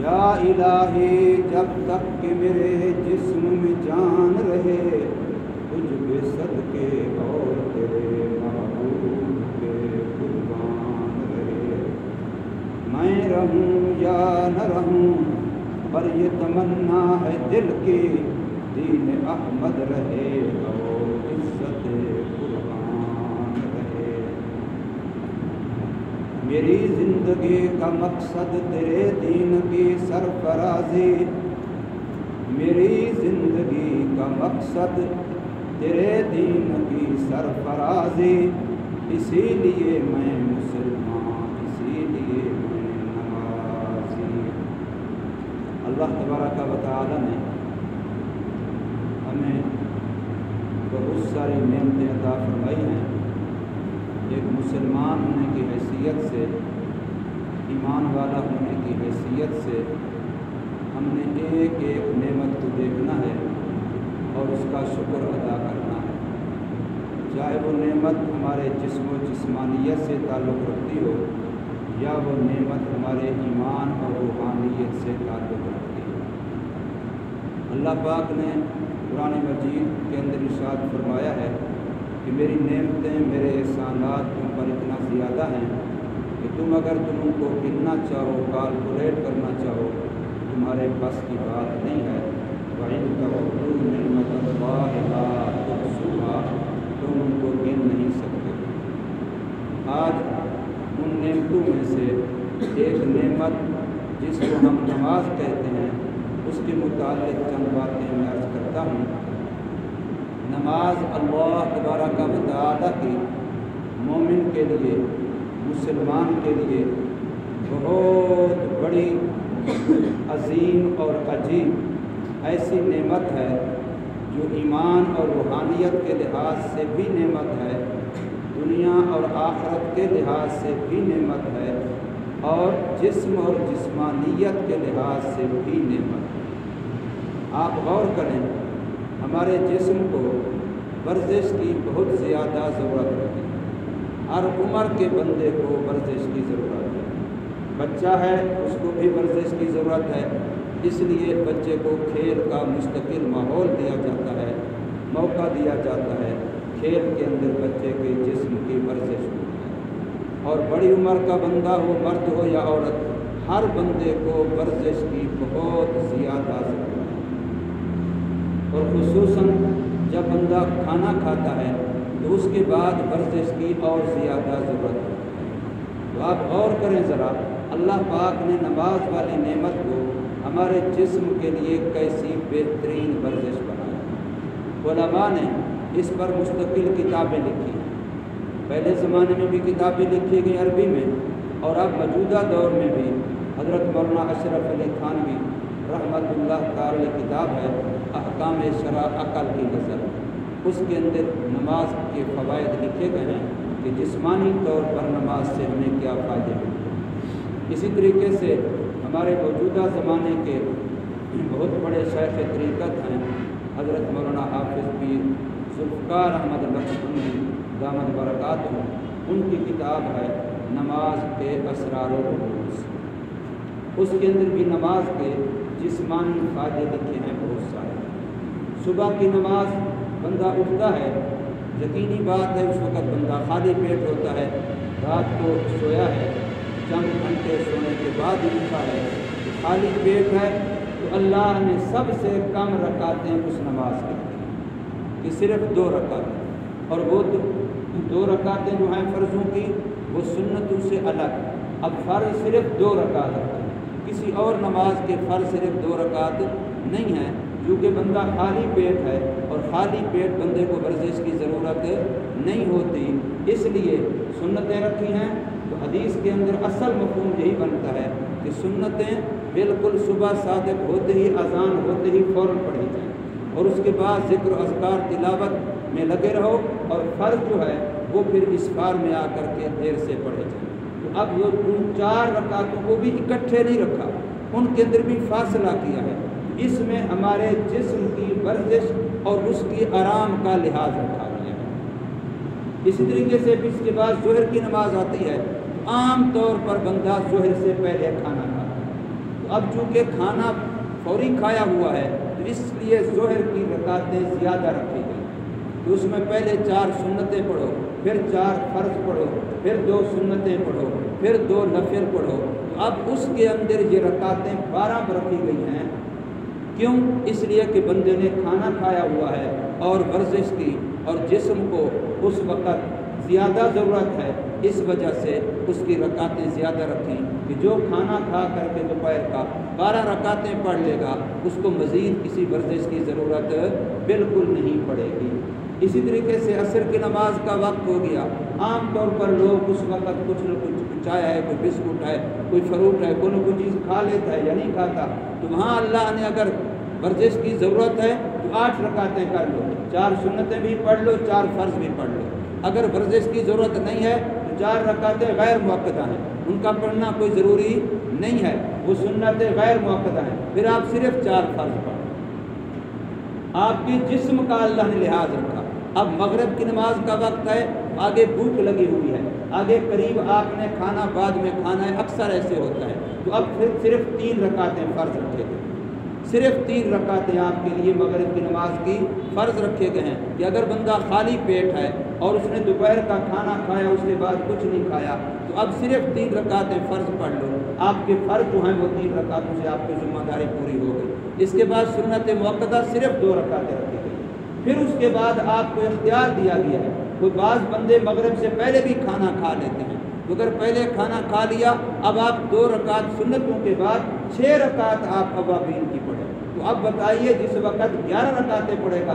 یا الہی جب تک کہ میرے جسم میں جان رہے تجھ بے صدقے اور تیرے محبوب کے قربان رہے، میں رہوں یا نہ رہوں پر یہ تمنا ہے دل کی، دین احمد رہے اور عزت قربان رہے۔ میری زندگی کا مقصد تیرے دین کی سرفرازی، میری زندگی کا مقصد تیرے دین کی سرفرازی، اسی لیے میں مسلمان، اسی لیے میں نمازی۔ اللہ تبارک و تعالی نے ہمیں بہت ساری نعمتیں عطا فرمائی ہیں۔ ایک مسلمان ہونے کی حیثیت سے، ایمان والا ہونے کی حیثیت سے ہم نے ایک ایک نعمت کو دیکھنا ہے اور اس کا شکر ادا کرنا ہے، چاہے وہ نعمت ہمارے جسم و جسمانیت سے تعلق رکھتی ہو یا وہ نعمت ہمارے ایمان اور روحانیت سے تعلق رکھتی ہو۔ اللہ پاک نے قرآن مجید کے اندر ارشاد فرمایا ہے کہ میری نعمتیں، میرے احسانات تم پر اتنا زیادہ ہیں کہ اگر تم ان کو گننا چاہو، کیلکولیٹ کرنا چاہو، تمہارے بس کی بات نہیں ہے۔ وَإِن تَعُدُّوا نِعْمَتَ اللَّهِ لَا تُحْصُوهَا، تم ان کو گن نہیں سکتے۔ آج ان نعمتوں میں سے ایک نعمت جس کو ہم نماز کہتے ہیں، اس کے متعلق چند باتیں میں عرض کرتا ہوں۔ نماز اللہ تبارک و تعالی کی مومن کے لیے، مسلمان کے لیے بہت بڑی، عظیم اور عجیب ایسی نعمت ہے جو ایمان اور روحانیت کے لحاظ سے بھی نعمت ہے، دنیا اور آخرت کے لحاظ سے بھی نعمت ہے، اور جسم اور جسمانیت کے لحاظ سے بھی نعمت ہے۔ آپ غور کریں، ہمارے جسم کو ورزش کی بہت زیادہ ضرورت ہوتی ہے، ہر عمر کے بندے کو ورزش کی ضرورت ہے۔ بچہ ہے، اس کو بھی ورزش کی ضرورت ہے، اس لیے بچے کو کھیل کا مستقل ماحول دیا جاتا ہے، موقع دیا جاتا ہے، کھیل کے اندر بچے کے جسم کی ورزش ہوتی ہے۔ اور بڑی عمر کا بندہ ہو، مرد ہو یا عورت، ہر بندے کو ورزش کی بہت زیادہ ضرورت ہے، اور خصوصاً جب بندہ کھانا کھاتا ہے تو اس کے بعد ورزش کی اور زیادہ ضرورت ہے۔ تو آپ غور کریں ذرا، اللہ پاک نے نماز والی نعمت کو ہمارے جسم کے لیے کیسی بہترین ورزش بنائی۔ علماء نے اس پر مستقل کتابیں لکھی ہیں، پہلے زمانے میں بھی کتابیں لکھی گئی عربی میں، اور اب موجودہ دور میں بھی حضرت مولانا اشرف علی تھانوی رحمۃ اللہ تعالی کتاب ہے احکام شرع عقل کی نظر، اس کے اندر نماز کے فوائد لکھے گئے ہیں کہ جسمانی طور پر نماز سے ہمیں کیا فائدے ملتے ہیں۔ اسی طریقے سے ہمارے موجودہ زمانے کے بہت بڑے شیخ طریقت ہیں حضرت مولانا حافظ پیر ذوالفقار احمد نقشبندی دامت برکاتہ، ان کی کتاب ہے نماز کے اسرار و رموز، اس کے اندر بھی نماز کے جسمانی فائدے لکھے ہیں بہت سارے۔ صبح کی نماز بندہ اٹھتا ہے، یقینی بات ہے اس وقت بندہ خالی پیٹ ہوتا ہے، رات کو سویا ہے، چند گھنٹے سونے کے بعد اٹھتا ہے، خالی پیٹ ہے، تو اللہ نے سب سے کم رکعتیں اس نماز کی کہ صرف 2 رکعتیں، اور وہ 2 رکعتیں جو ہیں فرضوں کی وہ سنتوں سے الگ۔ اب فرض صرف 2 رکعت ہے، کسی اور نماز کے فرض صرف 2 رکعت نہیں ہیں، کیونکہ بندہ خالی پیٹ ہے اور خالی پیٹ بندے کو ورزش کی ضرورت نہیں ہوتی، اس لیے سنتیں رکھی ہیں۔ تو حدیث کے اندر اصل مفہوم یہی بنتا ہے کہ سنتیں بالکل صبح صادق ہوتے ہی، اذان ہوتے ہی فوراً پڑھی جائیں، اور اس کے بعد ذکر و اذکار تلاوت میں لگے رہو، اور فرض جو ہے وہ پھر اسفار میں آ کر کے دیر سے پڑھے جائیں۔ تو اب وہ 4 رکعتوں کو بھی اکٹھے نہیں رکھا، ان کے اندر بھی فاصلہ کیا ہے، اس میں ہمارے جسم کی ورزش اور اس کی آرام کا لحاظ رکھا گیا ہے۔ اسی طریقے سے اس کے بعد ظہر کی نماز آتی ہے، عام طور پر بندہ ظہر سے پہلے کھانا کھاتا ہے، تو تو اب چونکہ کھانا فوری کھایا ہوا ہے تو اس لیے ظہر کی رکعتیں زیادہ رکھی گئی کہ اس میں پہلے 4 سنتیں پڑھو، پھر 4 فرض پڑھو، پھر 2 سنتیں پڑھو، پھر 2 نفل پڑھو۔ تو اب اس کے اندر یہ رکعتیں 12 رکھی گئی ہیں۔ کیوں؟ اس لیے کہ بندے نے کھانا کھایا ہوا ہے اور ورزش کی اور جسم کو اس وقت زیادہ ضرورت ہے، اس وجہ سے اس کی رکعتیں زیادہ رکھیں کہ جو کھانا کھا کر کے دوپہر کا 12 رکعتیں پڑھ لے گا اس کو مزید کسی ورزش کی ضرورت بالکل نہیں پڑے گی۔ اسی طریقے سے عصر کی نماز کا وقت ہو گیا، عام طور پر لوگ اس وقت کچھ نہ کچھ چائے ہے، کوئی بسکٹ ہے، کوئی فروٹ ہے، کوئی نہ کوئی چیز کھا لیتا ہے یا نہیں کھاتا، تو وہاں اللہ نے اگر ورزش کی ضرورت ہے تو 8 رکعتیں کر لو، 4 سنتیں بھی پڑھ لو، 4 فرض بھی پڑھ لو۔ اگر ورزش کی ضرورت نہیں ہے تو 4 رکعتیں غیر مؤکدہ ہیں، ان کا پڑھنا کوئی ضروری نہیں ہے، وہ سنتیں غیر مؤکدہ ہیں، پھر آپ صرف 4 فرض پڑھ۔ آپ کے جسم کا اللہ نے لحاظ رکھا۔ اب مغرب کی نماز کا وقت ہے، آگے بھوک لگی ہوئی ہے، آگے قریب آپ نے کھانا بعد میں کھانا ہے، اکثر ایسے ہوتا ہے، تو اب پھر صرف 3 رکعتیں فرض رکھے گئے، صرف 3 رکعتیں آپ کے لیے مغرب کی نماز کی فرض رکھے گئے ہیں کہ اگر بندہ خالی پیٹ ہے اور اس نے دوپہر کا کھانا کھایا اس کے بعد کچھ نہیں کھایا تو اب صرف 3 رکعتیں فرض پڑھ لو، آپ کے فرض جو ہیں وہ 3 رکعتوں سے آپ کی ذمہ داری پوری ہو گئی۔ اس کے بعد سنت مؤکدہ صرف 2 رکعتیں رکھی گئی۔ پھر اس کے بعد آپ کو اختیار دیا گیا ہے، کوئی بعض بندے مغرب سے پہلے بھی کھانا کھا لیتے ہیں، تو اگر پہلے کھانا کھا لیا اب آپ 2 رکعت سنتوں کے بعد 6 رکعت آپ اوابین کی پڑھیں، تو اب بتائیے جس وقت 11 رکعتیں پڑھے گا،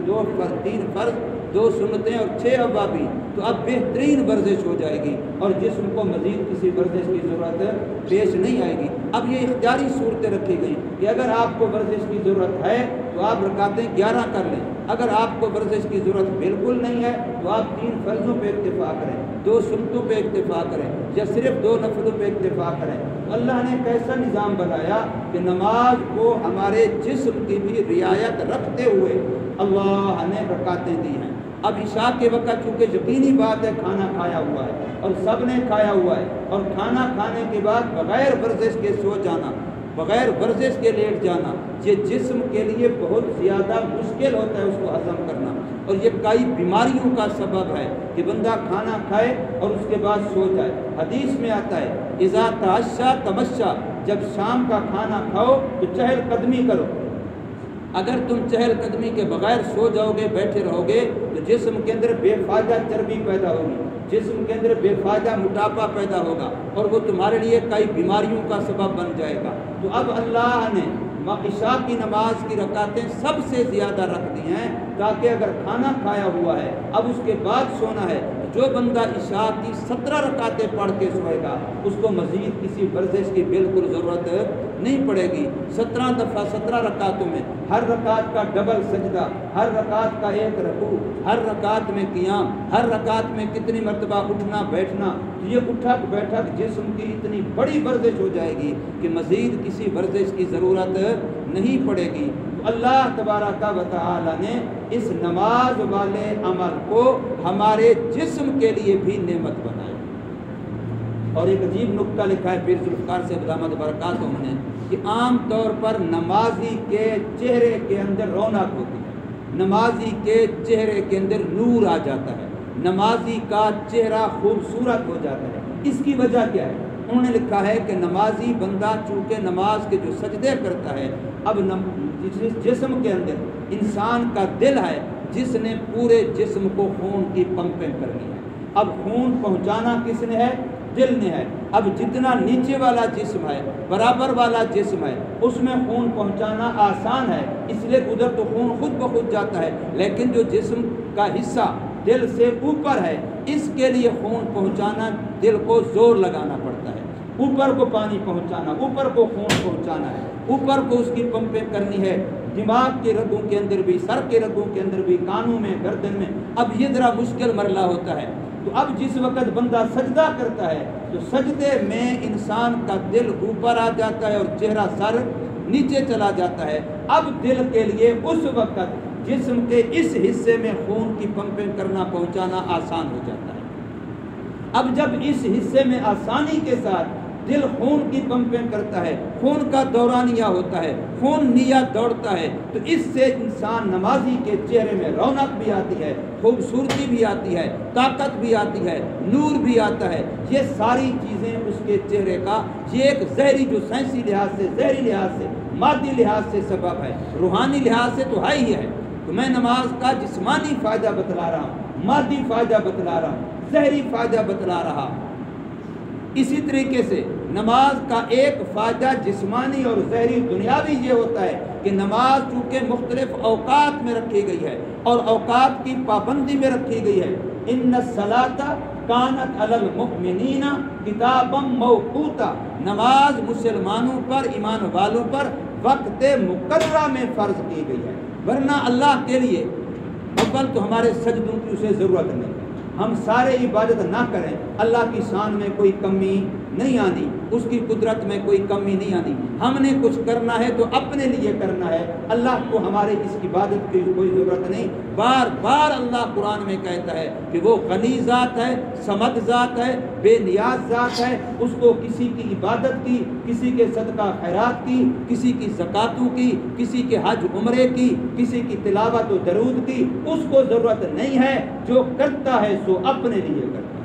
2 فرض، 3 فرض، 2 سنتیں اور 6 اوابین، تو اب بہترین ورزش ہو جائے گی اور جسم کو مزید کسی ورزش کی ضرورت پیش نہیں آئے گی۔ اب یہ اختیاری صورتیں رکھی گئی کہ اگر آپ کو ورزش کی ضرورت ہے تو آپ رکعتیں 11 کر لیں، اگر آپ کو ورزش کی ضرورت بالکل نہیں ہے تو آپ 3 فرضوں پہ اکتفا کریں، 2 سنتوں پہ اکتفا کریں یا صرف 2 نفلوں پہ اکتفا کریں۔ اللہ نے کیسا نظام بنایا کہ نماز کو ہمارے جسم کی بھی رعایت رکھتے ہوئے اللہ نے رکعتیں دی ہیں۔ اب عشاء کے وقت چونکہ یقینی بات ہے کھانا کھایا ہوا ہے اور سب نے کھایا ہوا ہے، اور کھانا کھانے کے بعد بغیر ورزش کے سو جانا، بغیر ورزش کے لیٹ جانا، یہ جسم کے لیے بہت زیادہ مشکل ہوتا ہے اس کو ہضم کرنا، اور یہ کئی بیماریوں کا سبب ہے کہ بندہ کھانا کھائے اور اس کے بعد سو جائے۔ حدیث میں آتا ہے اذا تعشى تمشى، جب شام کا کھانا کھاؤ تو چہل قدمی کرو۔ اگر تم چہل قدمی کے بغیر سو جاؤ گے، بیٹھے رہو گے، تو جسم کے اندر بے فائدہ چربی پیدا ہوگی، جسم کے اندر بے فائدہ موٹاپا پیدا ہوگا اور وہ تمہارے لیے کئی بیماریوں کا سبب بن جائے گا۔ تو اب اللہ نے عشاء کی نماز کی رکعتیں سب سے زیادہ رکھ دی ہیں تاکہ اگر کھانا کھایا ہوا ہے اب اس کے بعد سونا ہے، جو بندہ عشاء کی 17 رکعتیں پڑھ کے سوئے گا اس کو مزید کسی ورزش کی بالکل ضرورت نہیں پڑے گی۔ 17 دفعہ 17 رکعتوں میں ہر رکعت کا ڈبل سجدہ، ہر رکعت کا 1 رکوع، ہر رکعت میں قیام، ہر رکعت میں کتنی مرتبہ اٹھنا بیٹھنا، یہ اٹھک بیٹھک جسم کی اتنی بڑی ورزش ہو جائے گی کہ مزید کسی ورزش کی ضرورت نہیں پڑے گی۔ تو اللہ تبارک و تعالی نے اس نماز والے عمل کو ہمارے جسم کے لیے بھی نعمت بنائی۔ اور ایک عجیب نکتہ لکھا ہے پیر ذوالفقار سے دامت برکاتہ نے کہ عام طور پر نمازی کے چہرے کے اندر رونق ہوتی ہے، نمازی کے چہرے کے اندر نور آ جاتا ہے، نمازی کا چہرہ خوبصورت ہو جاتا ہے۔ اس کی وجہ کیا ہے؟ انہوں نے لکھا ہے کہ نمازی بندہ چونکہ نماز کے جو سجدے کرتا ہے، اب جسم کے اندر انسان کا دل ہے جس نے پورے جسم کو خون کی پمپنگ کرنی ہے۔ اب خون پہنچانا کس نے ہے؟ دل نے ہے۔ اب جتنا نیچے والا جسم ہے، برابر والا جسم ہے، اس میں خون پہنچانا آسان ہے، اس لیے ادھر تو خون خود بخود جاتا ہے، لیکن جو جسم کا حصہ دل سے اوپر ہے اس کے لیے خون پہنچانا دل کو زور لگانا پڑتا ہے، اوپر کو پانی پہنچانا، اوپر کو خون پہنچانا ہے، اوپر کو اس کی پمپنگ کرنی ہے، دماغ کے رگوں کے اندر بھی، سر کے رگوں کے اندر بھی، کانوں میں، گردن میں۔ اب یہ ذرا مشکل مرحلہ ہوتا ہے۔ تو اب جس وقت بندہ سجدہ کرتا ہے تو سجدے میں انسان کا دل اوپر آ جاتا ہے اور چہرہ سر نیچے چلا جاتا ہے۔ اب دل کے لیے اس وقت جسم کے اس حصے میں خون کی پمپنگ کرنا، پہنچانا آسان ہو جاتا ہے۔ اب جب اس حصے میں آسانی کے ساتھ دل خون کی پمپیں کرتا ہے، خون کا دورانیہ ہوتا ہے، خون نیت دوڑتا ہے، تو اس سے انسان نمازی کے چہرے میں رونق بھی آتی ہے، خوبصورتی بھی آتی ہے، طاقت بھی آتی ہے، نور بھی آتا ہے۔ یہ ساری چیزیں اس کے چہرے کا یہ ایک ظاہری جو سائنسی لحاظ سے، ظاہری لحاظ سے، مادی لحاظ سے سبب ہے، روحانی لحاظ سے تو ہے ہی ہے۔ تو میں نماز کا جسمانی فائدہ بتلا رہا ہوں، مادی فائدہ بتلا رہا ہوں، ظاہری فائدہ بتلا رہا ہوں۔ اسی طریقے سے نماز کا ایک فائدہ جسمانی اور ظاہری دنیاوی یہ ہوتا ہے کہ نماز چونکہ مختلف اوقات میں رکھی گئی ہے اور اوقات کی پابندی میں رکھی گئی ہے، ان الصلاۃ کانت علی المؤمنین کتابا موقوتا، نماز مسلمانوں پر، ایمان والوں پر وقت مقررہ میں فرض کی گئی ہے، ورنہ اللہ کے لیے اول تو ہمارے سجدوں کی اسے ضرورت نہیں، ہم سارے عبادت نہ کریں، اللہ کی شان میں کوئی کمی نہیں آنی، اس کی قدرت میں کوئی کمی نہیں آنی، ہم نے کچھ کرنا ہے تو اپنے لیے کرنا ہے، اللہ کو ہمارے اس عبادت کی کوئی ضرورت نہیں۔ بار بار اللہ قرآن میں کہتا ہے کہ وہ غنی ذات ہے، صمد ذات ہے، بے نیاز ذات ہے، اس کو کسی کی عبادت کی، کسی کے صدقہ خیرات کی، کسی کی زکاتوں کی، کسی کے حج عمرے کی، کسی کی تلاوت و درود کی اس کو ضرورت نہیں ہے، جو کرتا ہے سو اپنے لیے کرتا ہے،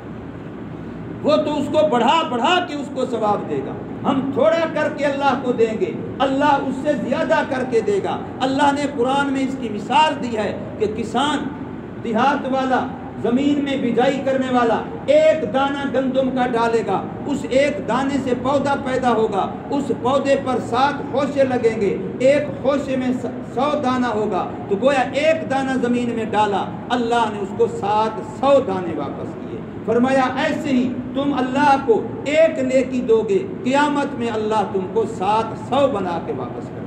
وہ تو اس کو بڑھا بڑھا کے اس کو ثواب دے گا، ہم تھوڑا کر کے اللہ کو دیں گے، اللہ اس سے زیادہ کر کے دے گا۔ اللہ نے قرآن میں اس کی مثال دی ہے کہ کسان، دیہات والا، زمین میں بجائی کرنے والا ایک دانہ گندم کا ڈالے گا، اس ایک دانے سے پودا پیدا ہوگا، اس پودے پر 7 خوشے لگیں گے، ایک خوشے میں 100 دانہ ہوگا، تو گویا ایک دانہ زمین میں ڈالا، اللہ نے اس کو 700 دانے واپس کیے۔ فرمایا ایسے ہی تم اللہ کو ایک نیکی دو گے، قیامت میں اللہ تم کو 700 بنا کے واپس کرے۔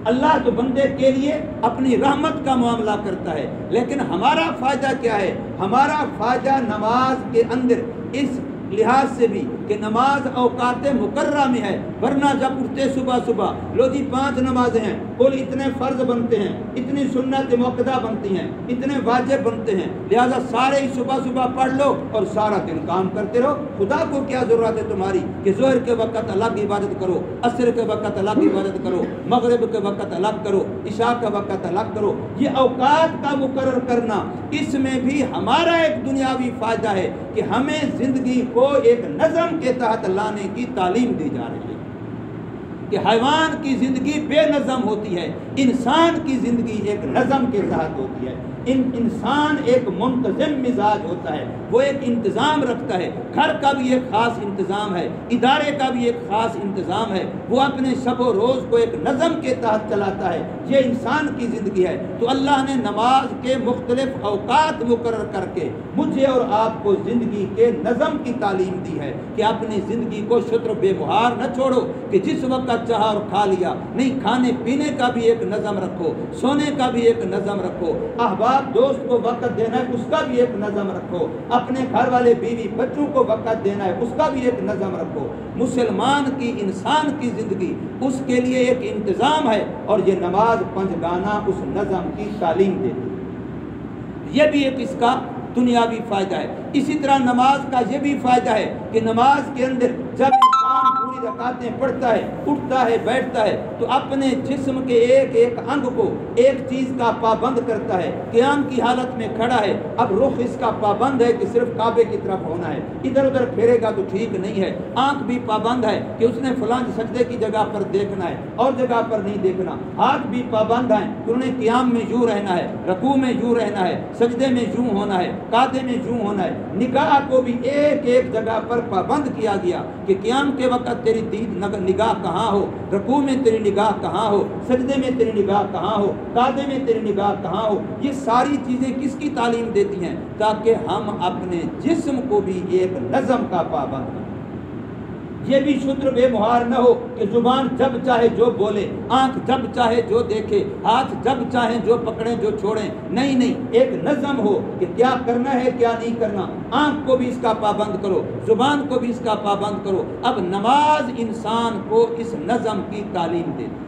اللہ تو بندے کے لیے اپنی رحمت کا معاملہ کرتا ہے، لیکن ہمارا فائدہ کیا ہے؟ ہمارا فائدہ نماز کے اندر اس لحاظ سے بھی کہ نماز اوقات مقررہ میں ہے، ورنہ جب اٹھتے صبح صبح لو جی 5 نمازیں ہیں، کل اتنے فرض بنتے ہیں، اتنی سنت موقدہ بنتی ہیں، اتنے واجب بنتے ہیں، لہذا سارے ہی صبح صبح پڑھ لو اور سارا دن کام کرتے رہو، خدا کو کیا ضرورت ہے تمہاری کہ ظہر کے وقت الگ عبادت کرو، عصر کے وقت الگ عبادت کرو، مغرب کے وقت الگ کرو، عشاء کا وقت الگ کرو۔ یہ اوقات کا مقرر کرنا، اس میں بھی ہمارا ایک دنیاوی فائدہ ہے کہ ہمیں زندگی کو ایک نظم کے تحت لانے کی تعلیم دی جا رہی ہے کہ حیوان کی زندگی بے نظم ہوتی ہے، انسان کی زندگی ایک نظم کے تحت ہوتی ہے۔ انسان ایک منتظم مزاج ہوتا ہے، وہ ایک انتظام رکھتا ہے، گھر کا بھی ایک خاص انتظام ہے، ادارے کا بھی ایک خاص انتظام ہے، وہ اپنے شب و روز کو ایک نظم کے تحت چلاتا ہے، یہ انسان کی زندگی ہے۔ تو اللہ نے نماز کے مختلف اوقات مقرر کر کے مجھے اور آپ کو زندگی کے نظم کی تعلیم دی ہے کہ اپنی زندگی کو شتر بے مہار نہ چھوڑو کہ جس وقت چاہا اور کھا لیا، نہیں، کھانے پینے کا بھی ایک نظم رکھو، سونے کا بھی ایک نظم رکھو، احباب دوست کو وقت دینا ہے اس کا بھی ایک نظم رکھو، اپنے گھر والے بیوی بچوں کو وقت دینا ہے اس کا بھی ایک نظم رکھو۔ مسلمان کی، انسان کی زندگی اس کے لیے ایک انتظام ہے، اور یہ نماز پنجگانہ اس نظم کی تعلیم دیتی ہے، یہ بھی ایک اس کا دنیاوی فائدہ ہے۔ اسی طرح نماز کا یہ بھی فائدہ ہے کہ نماز کے اندر جب انسان پوری رکعتیں پڑھتا ہے، اٹھتا ہے، بیٹھتا ہے، تو اپنے جسم کے ایک ایک انگ کو ایک چیز کا پابند کرتا ہے۔ قیام کی حالت میں کھڑا ہے، اب رخ اس کا پابند ہے کہ صرف کعبے کی طرف ہونا ہے، ادھر ادھر پھیرے گا تو ٹھیک نہیں ہے۔ آنکھ بھی پابند ہے کہ اس نے فلاں سجدے کی جگہ پر دیکھنا ہے اور جگہ پر نہیں دیکھنا۔ ہاتھ بھی پابند ہیں کہ انہیں قیام میں یوں رہنا ہے، رکوع میں یوں رہنا ہے، سجدے میں یوں ہونا ہے، قعدے میں یوں ہونا ہے۔ نگاہ کو بھی ایک ایک جگہ پر پابند کیا گیا کہ قیام کے وقت تیری نگاہ کہاں ہو، رکوع میں تیری نگاہ کہاں ہو، سجدے میں تیری نگاہ کہاں ہو، قعدے میں تیری نگاہ کہاں ہو۔ یہ ساری چیزیں کس کی تعلیم دیتی ہیں؟ تاکہ ہم اپنے جسم کو بھی ایک نظم کا پابند بنائیں۔ یہ بھی شتر بے مہار نہ ہو کہ زبان جب چاہے جو بولے، آنکھ جب چاہے جو دیکھے، ہاتھ جب چاہیں جو پکڑیں جو چھوڑیں، نہیں نہیں، ایک نظم ہو کہ کیا کرنا ہے کیا نہیں کرنا۔ آنکھ کو بھی اس کا پابند کرو، زبان کو بھی اس کا پابند کرو۔ اب نماز انسان کو اس نظم کی تعلیم دیتی ہے،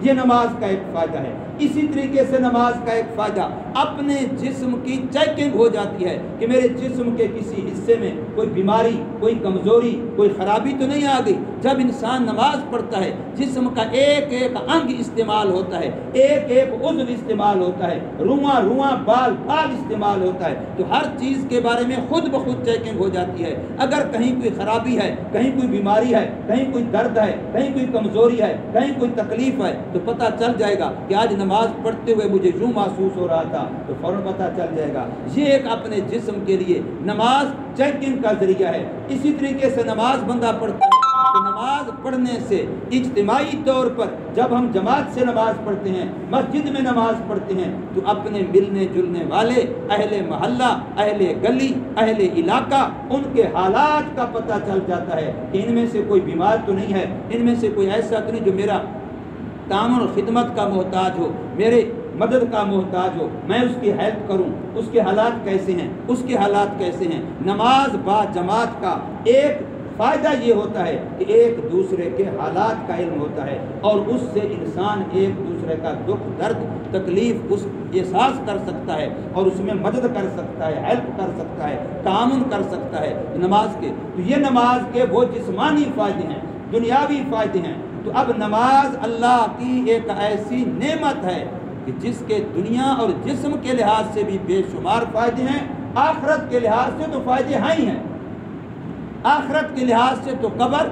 یہ نماز کا ایک فائدہ ہے۔ اسی طریقے سے نماز کا ایک فائدہ اپنے جسم کی چیکنگ ہو جاتی ہے کہ میرے جسم کے کسی حصے میں کوئی بیماری، کوئی کمزوری، کوئی خرابی تو نہیں آ گئی۔ جب انسان نماز پڑھتا ہے جسم کا ایک ایک انگ استعمال ہوتا ہے، ایک ایک عضو استعمال ہوتا ہے، رواں رواں بال بال استعمال ہوتا ہے، تو ہر چیز کے بارے میں خود بخود چیکنگ ہو جاتی ہے۔ اگر کہیں کوئی خرابی ہے، کہیں کوئی بیماری ہے، کہیں کوئی درد ہے، کہیں کوئی کمزوری ہے، کہیں کوئی تکلیف ہے، تو پتہ چل جائے گا کہ آج نماز پڑھتے ہوئے مجھے یوں محسوس ہو رہا تھا، تو فوراً پتہ چل جائے گا۔ یہ ایک اپنے جسم کے لیے نماز چیکنگ کا ذریعہ ہے۔ اسی طریقے سے نماز بندہ پڑھتا ہے تو نماز پڑھنے سے اجتماعی طور پر جب ہم جماعت سے نماز پڑھتے ہیں، مسجد میں نماز پڑھتے ہیں، تو اپنے ملنے جلنے والے اہل محلہ، اہل گلی، اہل علاقہ، ان کے حالات کا پتہ چل جاتا ہے کہ ان میں سے کوئی بیمار تو نہیں ہے، ان میں سے کوئی ایسا تو نہیں جو میرا تعاون اور خدمت کا محتاج ہو، میرے مدد کا محتاج ہو، میں اس کی ہیلپ کروں، اس کے حالات کیسے ہیں، اس کے حالات کیسے ہیں۔ نماز با جماعت کا ایک فائدہ یہ ہوتا ہے کہ ایک دوسرے کے حالات کا علم ہوتا ہے، اور اس سے انسان ایک دوسرے کا دکھ درد تکلیف اس احساس کر سکتا ہے، اور اس میں مدد کر سکتا ہے، ہیلپ کر سکتا ہے، تعاون کر سکتا ہے نماز کے۔ تو یہ نماز کے وہ جسمانی فائدے ہیں، دنیاوی فائدے ہیں۔ تو اب نماز اللہ کی ایک ایسی نعمت ہے کہ جس کے دنیا اور جسم کے لحاظ سے بھی بے شمار فائدے ہیں، آخرت کے لحاظ سے تو فائدے ہیں ہی ہیں۔ آخرت کے لحاظ سے تو قبر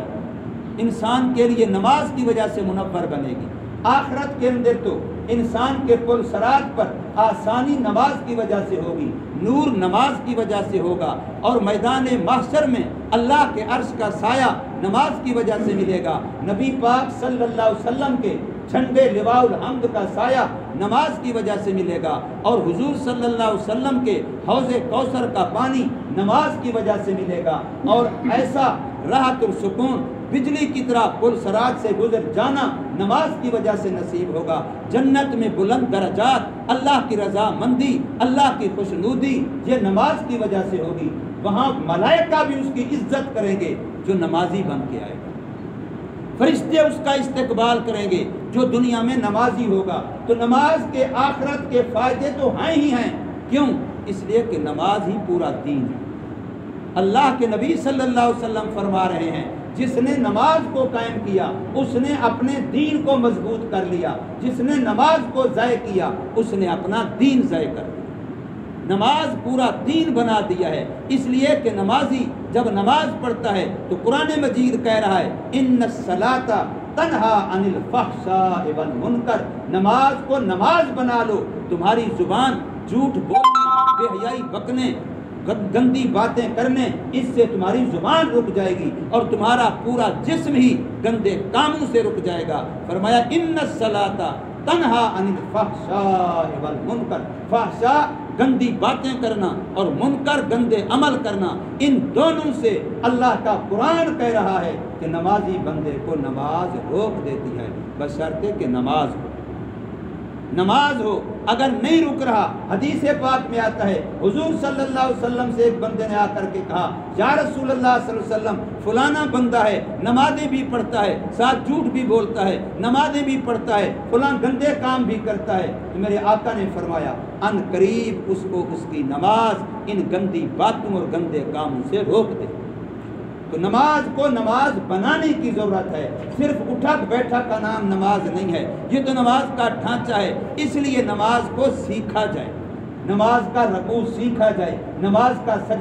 انسان کے لیے نماز کی وجہ سے منور بنے گی، آخرت کے اندر تو انسان کے پل صراط پر آسانی نماز کی وجہ سے ہوگی، نور نماز کی وجہ سے ہوگا، اور میدان محشر میں اللہ کے عرش کا سایہ نماز کی وجہ سے ملے گا۔ نبی پاک صلی اللہ علیہ وسلم کے جھنڈے لواء الحمد کا سایہ نماز کی وجہ سے ملے گا، اور حضور صلی اللہ علیہ وسلم کے حوض کوثر کا پانی نماز کی وجہ سے ملے گا، اور ایسا راحت اور سکون بجلی کی طرح پل صراط سے گزر جانا نماز کی وجہ سے نصیب ہوگا۔ جنت میں بلند درجات، اللہ کی رضا مندی، اللہ کی خوشنودی، یہ نماز کی وجہ سے ہوگی۔ وہاں ملائکہ بھی اس کی عزت کریں گے جو نمازی بن کے آئے گا، فرشتے اس کا استقبال کریں گے جو دنیا میں نمازی ہوگا۔ تو نماز کے آخرت کے فائدے تو ہیں ہی ہیں۔ کیوں؟ اس لیے کہ نماز ہی پورا دین ہے۔ اللہ کے نبی صلی اللہ علیہ وسلم فرما رہے ہیں جس نے نماز کو قائم کیا اس نے اپنے دین کو مضبوط کر لیا، جس نے نماز کو ضائع کیا اس نے اپنا دین ضائع کر دیا۔ نماز پورا دین بنا دیا ہے، اس لیے کہ نمازی جب نماز پڑھتا ہے تو قرآن مجید کہہ رہا ہے ان الصلاۃ تنہا عن الفحشاء والمنکر، نماز کو نماز بنا لو، تمہاری زبان جھوٹ بولنے، بے حیائی بکنے، گندی باتیں کرنے، اس سے تمہاری زبان رک جائے گی، اور تمہارا پورا جسم ہی گندے کاموں سے رک جائے گا۔ فرمایا ان الصلاۃ تنہا عن الفحشاء والمنکر، فحشاء گندی باتیں کرنا اور منکر گندے عمل کرنا، ان دونوں سے اللہ کا قرآن کہہ رہا ہے کہ نمازی بندے کو نماز روک دیتی ہے، بشرطے کہ نماز ہو، نماز ہو۔ اگر نہیں رک رہا، حدیث پاک میں آتا ہے حضور صلی اللہ علیہ وسلم سے ایک بندے نے آ کر کے کہا یا رسول اللہ صلی اللہ علیہ وسلم فلانا بندہ ہے، نمازیں بھی پڑھتا ہے، ساتھ جھوٹ بھی بولتا ہے، نمازیں بھی پڑھتا ہے، فلاں گندے کام بھی کرتا ہے، تو میرے آقا نے فرمایا ان قریب اس کو اس کی نماز ان گندی باتوں اور گندے کاموں سے روک دے۔ تو نماز کو نماز بنانے کی ضرورت ہے، صرف اٹھک بیٹھک کا نام نماز نہیں ہے، یہ تو نماز کا ڈھانچہ ہے۔ اس لیے نماز کو سیکھا جائے، نماز کا رکوع سیکھا جائے، نماز کا سجدہ